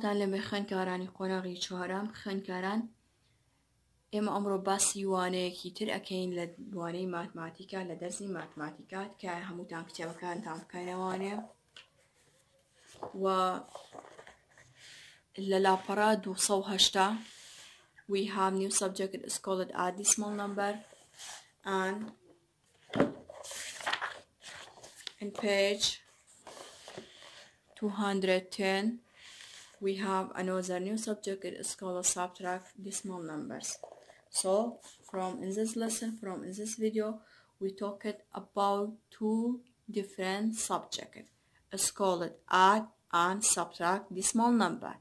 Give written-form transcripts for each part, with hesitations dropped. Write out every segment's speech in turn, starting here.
سلامتان لە خوێندکارانی قۆناغی چوارەم خوێندکاران ئێمە ئەمڕۆ باسی وانەیەکی تر ئەکەین لە وانەی ماتماتیکا لە دەرسی ماتماتیکات کە هەمووتان کتێبەکانتان بکەنەوانێ و لە لاپەڕا 280 we have new subject is called add decimal number and in page 210 we have another new subject it is called subtract decimal numbers. So in this lesson, in this video, we talked about two different subjects. It's called add and subtract decimal number.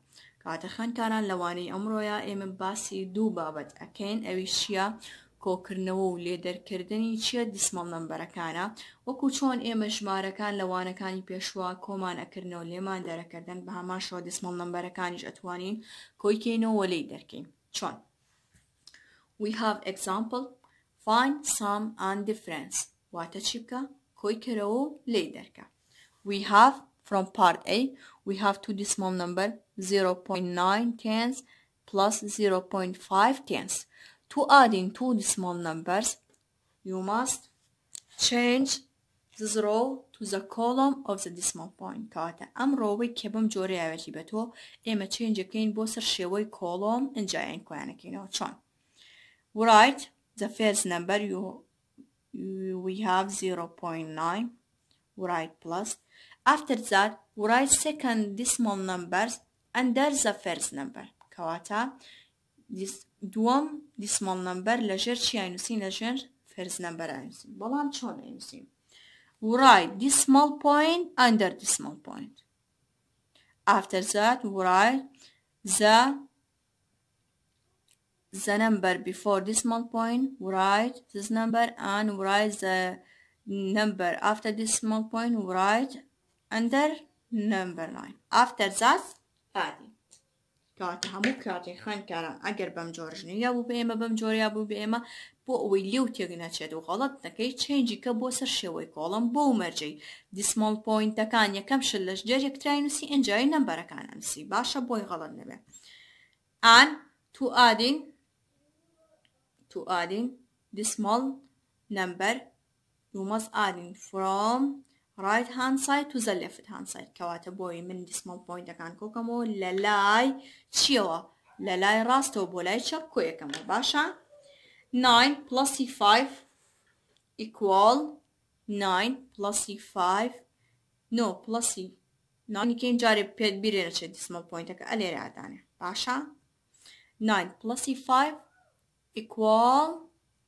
کاتە خوێندکاران لەوانەی ئەمڕۆیە ئێمە باسی دوو بابەت ئەکەین ئەویش چییە؟ کۆکردنەوە و لێدەرکردنی چییە دیسمەڵ نەمبەرەکانە وەکو چۆن ئێمە ژمارەکان لەوانەکانی پێشوە کۆمان ئەکردنەوە لێمان دەرەکردن بە هەمان شێوە دیسمەڵ نەمبەرەکانیش ئەتوانین کۆیکەینەوە لێی دەرکەین. چۆن؟ We have example find sum and difference. واتە چی بکە؟ کۆیکەرەوە و لێی دەرکە. We have from part A we have two decimal number 0.9 tenths plus 0.5 tenths. To adding two decimal numbers, you must change this row to the column of the decimal point. کاتە ئەم ڕۆوەی کە بەم جۆرەیەوێتی بە تۆ ئێمە چێنجەکەین بۆ سەر شێوەی کۆڵۆم ئەنجایان کۆیانەکەینەوە. چۆن؟ Write the first number we have 0.9. Write plus. After that, write second decimal numbers under the first number. کەواتە دووەم decimal number لەژێر چی ئاینووسین؟ لەژێر first number ئاینووسین. بەڵام چۆن ئاینووسین؟ Write decimal point under decimal point. After that, write the number before decimal point, write this number, and write the number after decimal point, write under number line. After that, adding. کاتە هەموو کاتێک خوێندکاران ئەگەر بەم جۆرژنی یا بوو بە ئێمە بەم جۆرە یا بوو بە ئێمە بۆ ئەوەی لێو تێک نەچێت و غەڵەت دەکەی چێنجی کە بۆ سەر شێوەی کۆڵم بۆ مەرجەی دیسمەڵ پۆینتەکان یەکەم شت لە ژێر یەکترای نووسی ئەنجای نەمبەرەکان ئەنووسی باشە بۆی غەڵەت نەبێ. And to adding decimal number you must adding from right hand side to the left hand side. کەواتە بۆی من decimal پۆینتەکان کۆکەمەوە لە لای چیەوە؟ لە لای ڕاستەوە بۆ لای چەپ کۆیەکەمەوە باشە؟ 9 plus 5 equal 9 plus 5 no plus 9 کەین جارێ پێت بیرێ نەچێت decimal پۆینتەکە ئەلێرە ئادانێ باشە؟ 9 plus 5 equal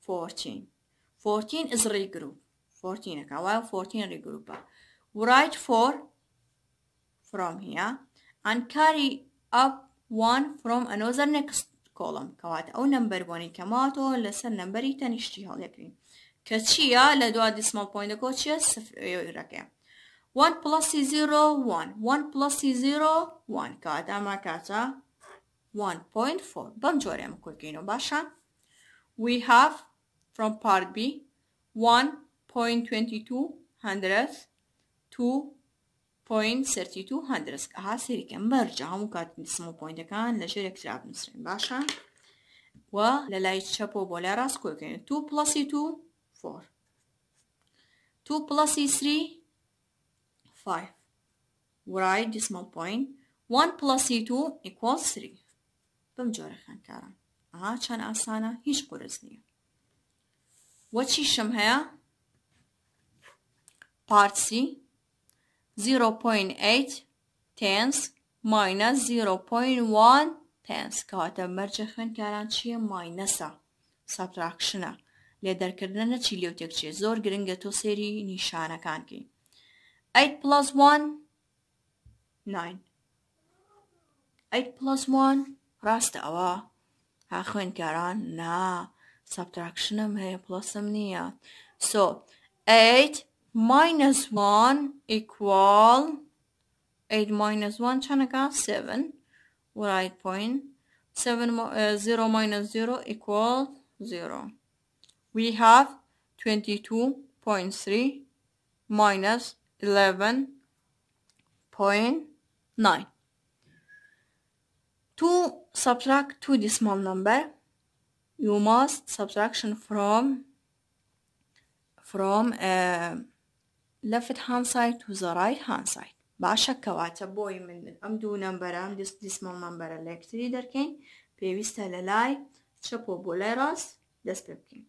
14. 14 is regroup. 14 while 14 regroup. Write 4 from here and carry up 1 from another next column. كوات أو number 1 كماتو لسر number تنشتي هاليكرين كتشيا لدوا decimal point كوتشيا صفر ركع 1 plus 0 1 1 plus 0 1 كاتا ما كاتا 1.4 بمجوري مكوكينو باشا. We have from part B 1.22 hundredths 2.32 hundredths ها سيري كم برجع همو كات decimal point كان لجير اكتراب نسرين باشا وللاي تشابو بولا راس كوكين 2 plus 2 4 2 plus 3 5 write decimal point 1 plus 2 equals 3 بمجوري خان كاران كان آسانة هيش قرزنية وچی شم هەیە؟ part C 0.8 tenths minus 0.1 tenths کەواتە مەرجە خوێندکاران چییە؟ ماینەسە سابتراکشنە لێدەرکردنە نەچی لێو تێک چێ زۆر گرنگە تۆ سێری نیشانەکان کەی. 8 plus 1 9 8 plus 1 ڕاستە ئەوە ها خوێندکاران نا subtraction هي plus نية. So 8 minus 1 equal 8 minus 1 چنگا 7 right point 0 minus 0 equal 0. We have 22.3 minus 11.9. To subtract two decimal number, you must subtraction from left hand side to the right hand side. باشا كواتا بوي من ام دو نمبر ام decimal number الكتري دركين بيويستا للاي تشبو بولاي راس دس بيبكين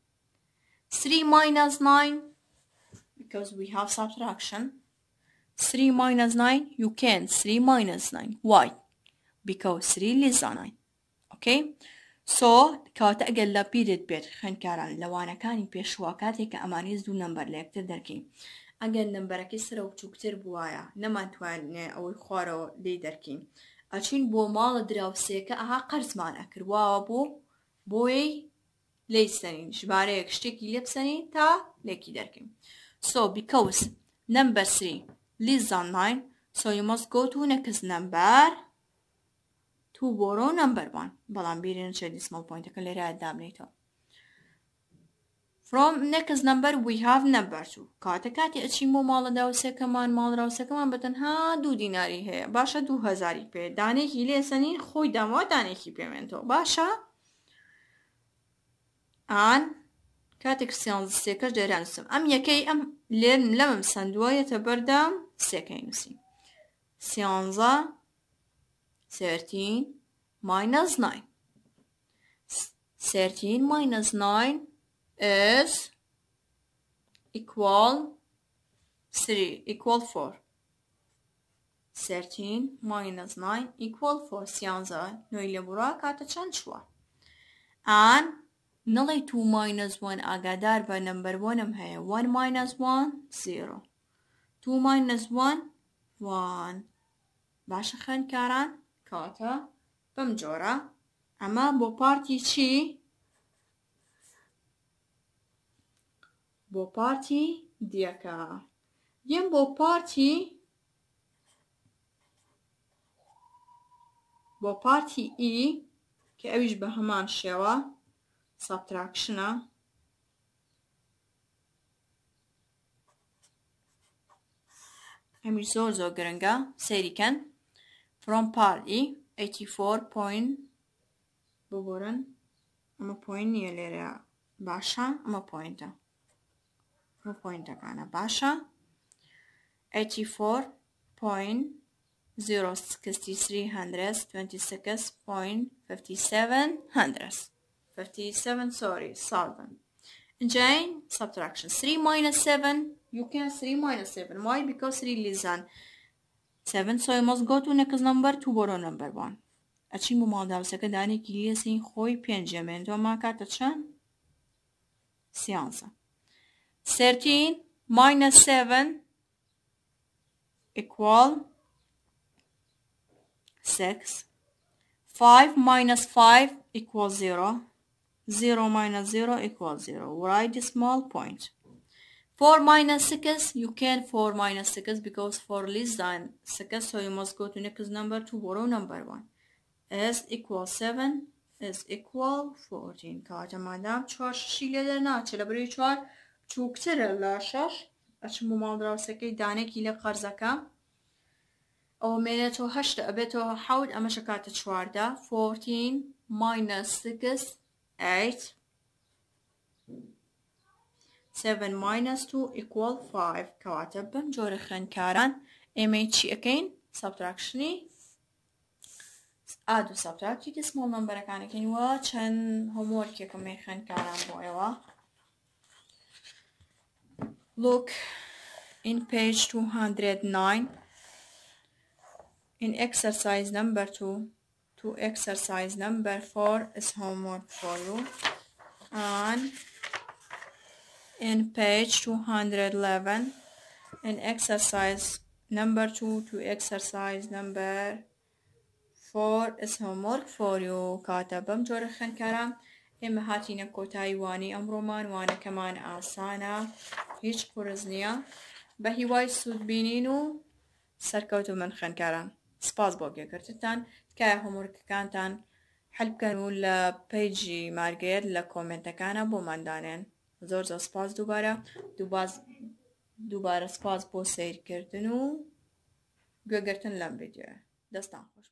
3 minus 9 because we have subtraction 3 minus 9 you can 3 minus 9 why because 3 less than 9 okay so كواتا اقل بيرد بيت خن كاران لوانا كاني بيشواكاتي كأمانيز دو نمبر لكتر دركين ئەگەر نمبەرەکەی سرە و چووکتر بووایە نەمانتوانێ ئەوەی خوارەوە لێی دەرکەین ئەچین بۆ ماڵە دراوسێکە ئەها قەرزمان ئەکردواوە بۆی لێی سەنین ژمارەیەک شتێکی لێ بسەنین تا لێکی دەرکەین so because number 3 less than 9 so you must go to next number to borrow number 1 بەڵام بیرێن چە decimal pointەکە لێرە دابنێتەوە From next number we have number 2. کاتی ئەچین بۆ ماڵە داوسەکەمان ماڵراوسەکەمان بەتەنها 2 دیناری هەیە باشە 2000 پێ دانێکی لێسەنین خۆی دامەوە دانێکی پێمێنێتەوە باشە ئان کاتێک سێکەش دەرانووسم ئەم یەکەی ئەم لەمەم سندووەیەتە بەردەم سێکەی نووسین 13 minus 9 13 minus 9 is equal 4 13 minus 9 equal 4 سیانزە نوێی لێ بڕا کاتە چەند چووە and نڵی 2 minus 1 ئاگادار بە نمبر 1 هەیە 1 minus 1 0 2 minus 1 1 باشە خوێندکاران کاتە بەم جۆرە ئەمە بۆ پارتی چی بۆ پارتی دیەکە یەم بۆ پارتی ئی کە ئەویش بە هەمان شێوە سابتراکشنە ئەمیش زۆر گرنگە سەیریکەن from part E 84 point ببورن ئەمە پوین نییە لێرە باشە ئەمە پوینتە پوینتەکانە باشە 84.06326.57 Jane subtraction 3 minus 7 you can 3 minus 7 why because 3 less than 7 so you must go to next number to borrow number 1 ئەچین بۆ ماڵداوسەکە دانێکی لێسین خۆی پێنجەمێنێتەوە ما کاتە چەند سیانزە 13 minus 7 equal 6 5 minus 5 equals 0 0 minus 0 equals 0 write the small point 4 minus 6 you can 4 minus 6 because 4 less than 6 so you must go to next number to borrow number 1 is equal 7 is equal 14 کاتە مادام 4 شی لێ دەرناچێت لە بەرەوەی 4 چووکترە لە 6 ئەچم بۆ ماڵدراوسەکەی دانێکی لە قەرزەکە ئەوە مێنێتەوە 8 ئەبێتەوە 7 ئەمەشە کاتە 14 14 minus 6 8 7 minus 2 equal 5 کەواتە بەم جۆرە خوێندکاران ئێمە چی ئەەکەین سابتراکشنی ئاد و سابتراکتی دسمۆڵ نەمبەرەکانەکەینەوە چەند هۆموەرکێکەکەمێ خوێندکاران بۆ ئێوە Look in page 209 in exercise number 2 to exercise number 4 is homework for you and in page 211 in exercise number 2 to exercise number 4 is homework for you كاتبم جور خنكرم ئێمە هاتینە کۆتایی وانی ئەمڕۆمان وانەکەمان ئاسانە هیچ قورس نییە بە هیوای سوودبینین و سەرکەوتو من خوێندکاران سپاس بۆ گوێگرتتان تکایە هۆموورکەکانتان حەل بکەن و لە پەیجی مارگرێت لە کۆمنتەکانە بۆمان دانێن زۆر سپاس دووبارە سپاس بۆ سەیرکردن و گوێگرتن لەم ڤیدیۆیە دەستان خۆش